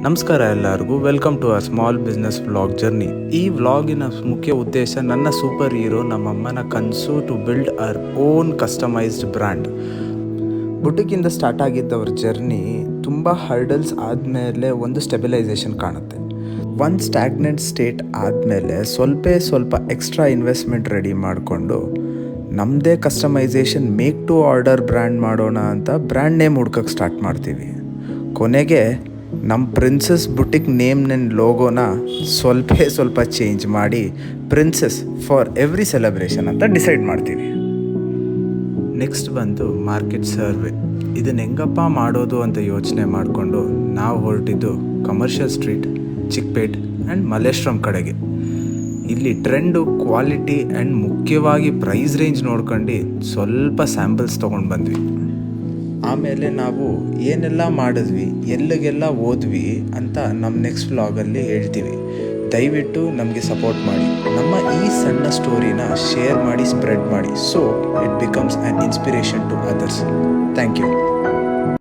ನಮಸ್ಕಾರ ಎಲ್ಲರಿಗೂ, welcome to a small business vlog journey. ಈ ವ್ಲಾಗಿನ ಮುಖ್ಯ ಉದ್ದೇಶ ನನ್ನ ಸೂಪರ್ ಹೀರೋ ನಮ್ಮಮ್ಮನ ಕನಸು to build our own customized brand. ಬುಟಿಕಿಂದ ಸ್ಟಾರ್ಟ್ ಆಗಿದ್ದವ್ರ ಜರ್ನಿ ತುಂಬ ಹರ್ಡಲ್ಸ್ ಆದಮೇಲೆ ಒಂದು ಸ್ಟೆಬಿಲೈಸೇಷನ್ ಕಾಣುತ್ತೆ. ಒಂದು ಸ್ಟ್ಯಾಗ್ನೆಂಟ್ ಸ್ಟೇಟ್ ಆದಮೇಲೆ ಸ್ವಲ್ಪ ಎಕ್ಸ್ಟ್ರಾ ಇನ್ವೆಸ್ಟ್ಮೆಂಟ್ ರೆಡಿ ಮಾಡಿಕೊಂಡು ನಮ್ಮದೇ customization make to order brand ಮಾಡೋಣ ಅಂತ ಬ್ರ್ಯಾಂಡ್ ನೇಮ್ ಹುಡ್ಕಕ್ಕೆ ಸ್ಟಾರ್ಟ್ ಮಾಡ್ತೀವಿ. ಕೊನೆಗೆ ನಮ್ಮ ಪ್ರಿನ್ಸಸ್ ಬುಟಿಕ್ ನೇಮ್ನ ಲೋಗೋನ ಸ್ವಲ್ಪ ಚೇಂಜ್ ಮಾಡಿ ಪ್ರಿನ್ಸಸ್ ಫಾರ್ ಎವ್ರಿ ಸೆಲೆಬ್ರೇಷನ್ ಅಂತ ಡಿಸೈಡ್ ಮಾಡ್ತೀವಿ. ನೆಕ್ಸ್ಟ್ ಬಂದು ಮಾರ್ಕೆಟ್ ಸರ್ವೆ. ಇದನ್ನು ಹೆಂಗಪ್ಪ ಮಾಡೋದು ಅಂತ ಯೋಚನೆ ಮಾಡಿಕೊಂಡು ನಾವು ಹೊರಟಿದ್ದು Commercial Street, Chickpet and Malleshwaram ಕಡೆಗೆ. ಇಲ್ಲಿ ಟ್ರೆಂಡು, ಕ್ವಾಲಿಟಿ ಆ್ಯಂಡ್ ಮುಖ್ಯವಾಗಿ ಪ್ರೈಸ್ ರೇಂಜ್ ನೋಡ್ಕೊಂಡು ಸ್ವಲ್ಪ ಸ್ಯಾಂಪಲ್ಸ್ ತೊಗೊಂಡು ಬಂದ್ವಿ. ಆಮೇಲೆ ನಾವು ಏನೆಲ್ಲ ಮಾಡಿದ್ವಿ, ಎಲ್ಲಿಗೆಲ್ಲ ಹೋದ್ವಿ ಅಂತ ನಮ್ಮ ನೆಕ್ಸ್ಟ್ ವ್ಲಾಗಲ್ಲಿ ಹೇಳ್ತೀವಿ. ದಯವಿಟ್ಟು ನಮಗೆ ಸಪೋರ್ಟ್ ಮಾಡಿ, ನಮ್ಮ ಈ ಸಣ್ಣ ಸ್ಟೋರಿನ ಶೇರ್ ಮಾಡಿ, ಸ್ಪ್ರೆಡ್ ಮಾಡಿ, so it becomes an inspiration to others. Thank you.